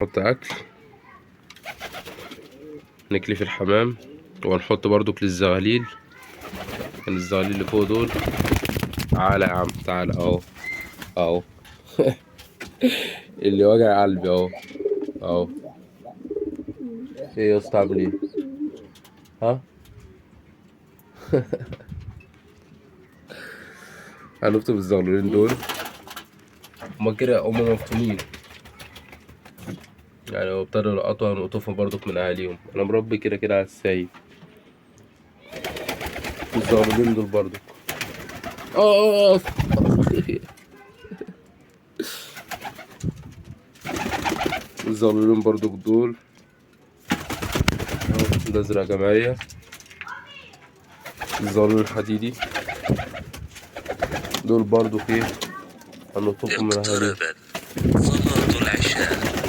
نحط اكل، نكلي في الحمام، وهنحط برضك للزغاليل. يعني الزغاليل اللي فوق دول. تعالى يا عم تعالى اهو. اهو. اللي وجع قلبي اهو. اهو. ايه يا اسطى عامل ايه؟ ها. هنفطم الزغلولين دول. هما كده هما مفطومين. يعني لو ابتدوا يلقطوا هنقطفهم برضك من اهاليهم. انا مربي كده كده على السايب. الزغلولين دول برضك. اه. الزغلولين برضك دول. اهو ده زرع جماعية. الزغلول الحديدي دول برضك ايه، هنقطفهم من اهاليهم. اقتربت صلاة العشاء.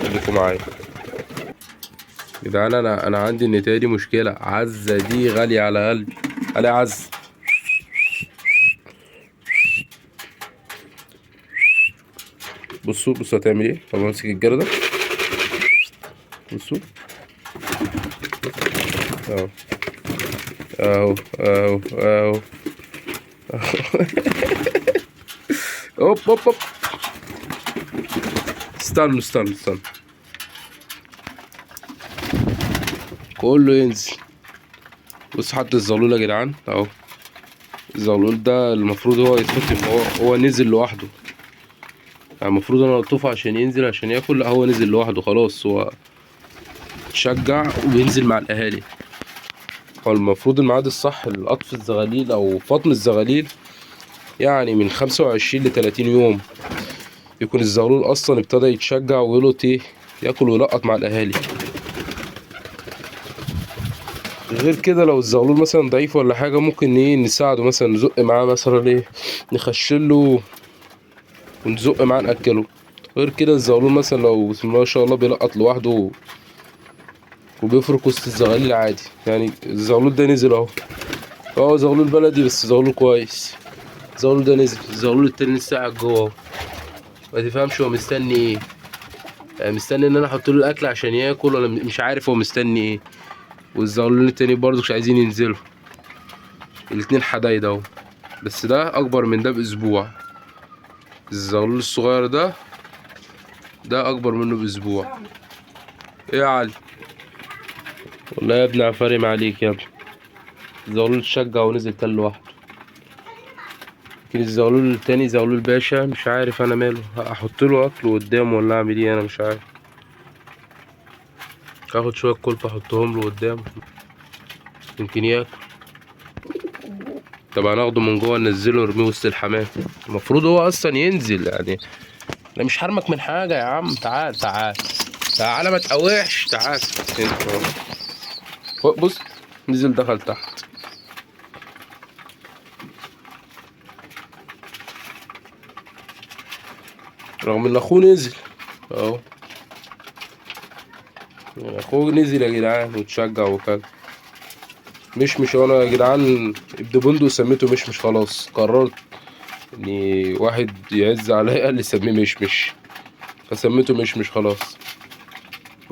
خليكم معايا. يبقى انا عندي النتاية دي مشكلة. عزة دي غالية على قلبي. على عز. بصوا هتعمل ايه. طب امسك الجردة. بصوا اهو اهو اهو اهو. هوب هوب هوب. استنوا. كله ينزل. بص حتى الزغلول يا جدعان اهو. الزغلول ده المفروض هو يتفتح. هو نزل لوحده. يعني المفروض انا اقطفه عشان ينزل عشان ياكل. لا هو نزل لوحده خلاص. هو اتشجع وبينزل مع الاهالي. هو المفروض الميعاد الصح لقطف الزغاليل او فطم الزغاليل يعني من 25 ل30 يوم يكون الزغلول اصلا ابتدى يتشجع ويلقط ايه، ياكل ويلقط مع الاهالي. غير كده لو الزغلول مثلا ضعيف ولا حاجه ممكن ايه نساعده، مثلا نزق معاه مثلا ايه، نخشله ونزق معاه ناكله. غير كده الزغلول مثلا لو بسم الله ما شاء الله بيلقط لوحده وبيفرك وسط الزغاليل عادي. يعني الزغلول ده نزل اهو. اه زغلول بلدي بس زغلول كويس. الزغلول ده نزل. الزغلول التاني لسه قاعد جوه اهو. ما تفهمش هو مستني ايه. يعني مستني ان انا احط له الاكل عشان ياكل، ولا مش عارف هو مستني ايه. والزغلولين التاني برضه مش عايزين ينزلوا. الاتنين حدايد اهو. بس ده اكبر من ده باسبوع. الزغلول الصغير ده اكبر منه باسبوع. ايه يا علي. والله يا ابني عفارم عليك يا ابني. الزغلول اتشجع ونزل كل لوحده. لكن الزغلول التاني زغلول باشا مش عارف انا ماله. احط له اكل قدامه ولا اعمل ايه انا مش عارف. اخد شويه كلفه احطهم له قدامه يمكن ياكل. طب هناخده من جوه ننزله ونرميه وسط الحمام. المفروض هو اصلا ينزل يعني. انا مش حرمك من حاجه يا عم. تعال ما تقاوحش. تعال انت فوق. بص نزل دخل تحت. رغم ان اخوه نزل اهو. اخوه نزل يا جدعان وتشجع وكده. مش انا يا جدعان ابن بندق سميته مش خلاص. قررت اني واحد يعز عليا قال لي سميه مش فسميته مش خلاص.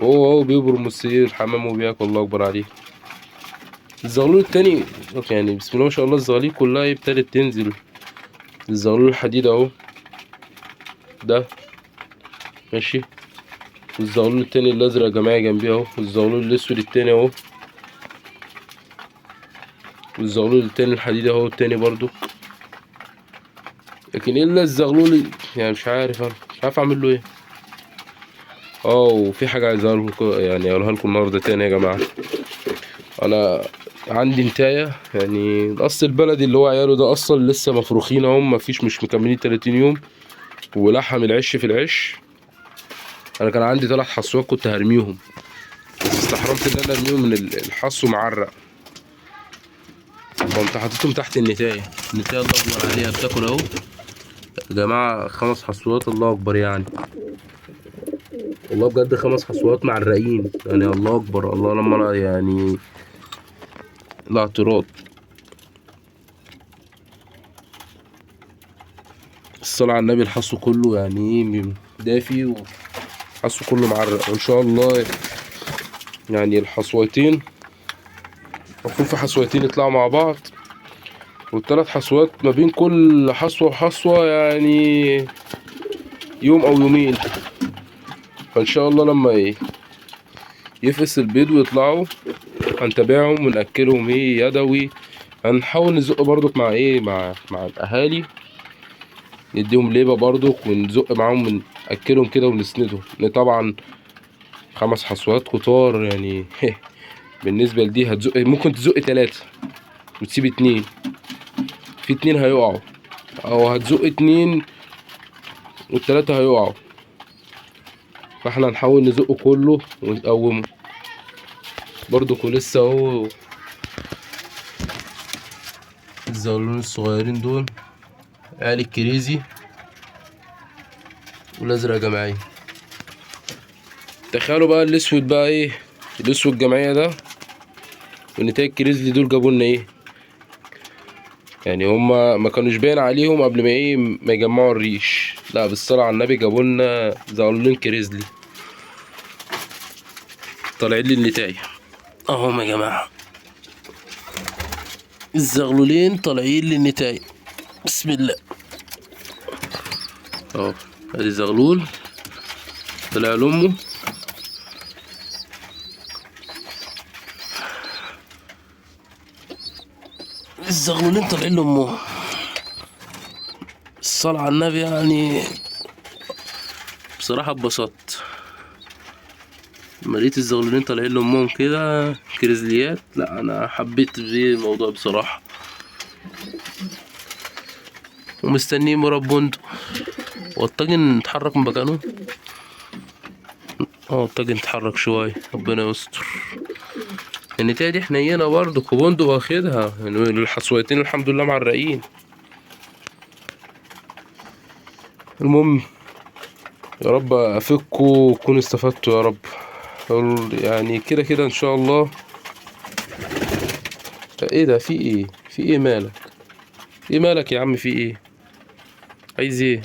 هو بيبرم السرير الحمام وبياكل. الله اكبر عليه. الزغلول التاني يعني بسم الله ما شاء الله الزغاليل كلها ابتدت تنزل. الزغلول الحديد اهو ده ماشي. والزغلول التاني الازرق جماعي جنبيه اهو. والزغلول الاسود التاني اهو. والزغلول التاني الحديد اهو التاني برضو. لكن الا الزغلول يعني مش عارف انا مش عارف اعمل له ايه. وفي حاجه عايز يعني اقولها لكم النهارده تاني يا جماعه. انا عندي نتايه يعني الاصل البلدي اللي هو عياله ده اصلا لسه مفروخين اهم. مفيش مش مكملين 30 يوم. ولحم العش في العش. انا كان عندي 3 حصوات كنت هرميهم. بس استحرمت ان انا ارميهم من الحصو معرق. فقمت حطيتهم تحت النتايه. النتايه الله اكبر عليها بتاكل اهو. يا جماعه 5 حصوات الله اكبر يعني. والله بجد 5 حصوات معرقين يعني. الله اكبر. الله لما انا يعني لا اعتراض. الصلاة على النبي. الحصو كله يعني ايه دافي حاسه كله معرق، وان شاء الله يعني الحصوتين المفروض في حصوتين يطلعوا مع بعض، والثلاث حصوات ما بين كل حصوة وحصوة يعني يوم او يومين. فان شاء الله لما يفقس البيض ويطلعوا هنتابعهم ونأكلهم يدوي. هنحاول نزق برضك مع مع الاهالي، نديهم ليبة برضك ونزق معاهم ونأكلهم كده ونسندهم، لأن طبعا 5 حصوات كتار يعني. بالنسبة لدي هتزق، ممكن تزق 3 وتسيب 2، في 2 هيقعوا، او هتزق 2 والتلاتة هيقعوا. فاحنا هنحاول نزقه كله ونقومه برضك. ولسه اهو الزغلولين الصغيرين دول، عيال الكريزي والازرق جماعية. تخيلوا بقى الاسود بقى الاسود جماعية ده والنتايج الكريزلي دول جابوا لنا يعني هما ما كانوش باين عليهم قبل ما يجمعوا الريش، لا بالصلاة على النبي جابوا لنا زغلولين كريزلي طالعين لي النتايج اهم يا جماعة. الزغلولين طالعين لي النتايج، بسم الله اهو. ادي زغلول طلع لامه، الزغلولين طالعين لامه. الصلاة على النبي يعني بصراحة اتبسطت لما لقيت الزغلولين طالعين لامهم كده كريزليات. لا انا حبيت الموضوع بصراحة، ومستنيين مربون. والطاجن اتحرك من مكانه، الطاجن اتحرك شوية، ربنا يستر. النتاية دي حنينة برضه، كوبوندو واخدها يعني، الحصويتين الحمد لله معرقين. المهم يا رب افكوا وتكونوا استفدتوا يا رب. يعني كده كده ان شاء الله. ايه ده؟ في ايه مالك؟ مالك يا عم؟ في ايه؟ عايز ايه؟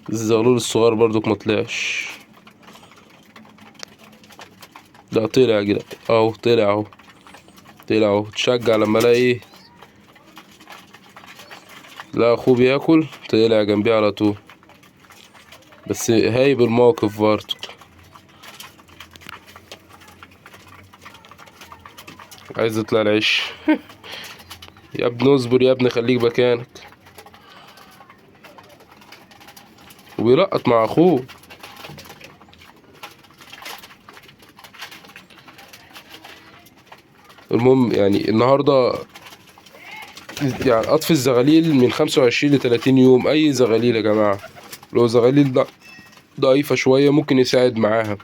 الزغلول الصغير برضك ما طلعش. لا طلع كده اهو، طلع اهو. تشجع لما الاقي لا اخوه بياكل، طلع جنبي على طول. بس هايب الموقف برضه. عايز يطلع العيش. يا ابني اصبر يا ابني، خليك مكانك. وبيلقط مع اخوه. المهم يعني النهارده يعني اطفي الزغاليل من 25 ل 30 يوم. اي زغاليل يا جماعه، لو زغاليل ضعيفه شويه ممكن يساعد معاها،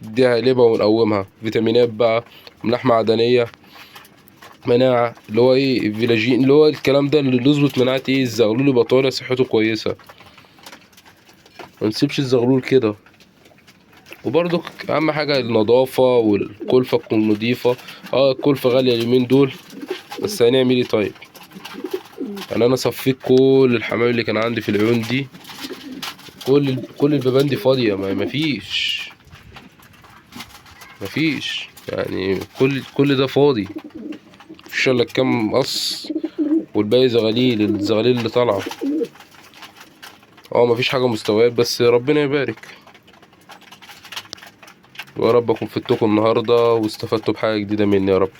اديها لبا ونقومها فيتامينات بقى، ملاح معدنيه، مناعه، اللي هو فيلاجين، اللي هو الكلام ده اللي يظبط مناعه الزغلول، يبقى طالع صحته كويسه. منسيبش الزغلول كده. وبرضك اهم حاجه النظافه والكلفه تكون نضيفه. الكلفه غاليه اليومين دول، بس هنعمل ايه طيب؟ يعني انا صفيت كل الحمام اللي كان عندي في العيون دي، كل البيبان دي فاضيه، مفيش يعني، كل ده فاضي، مفيش الا كام قص، والباقي الزغاليل اللي طالعه. مفيش حاجه مستويات، بس ربنا يبارك. ويا رب اكون فدتكم النهارده واستفدتوا بحاجه جديده مني يا رب.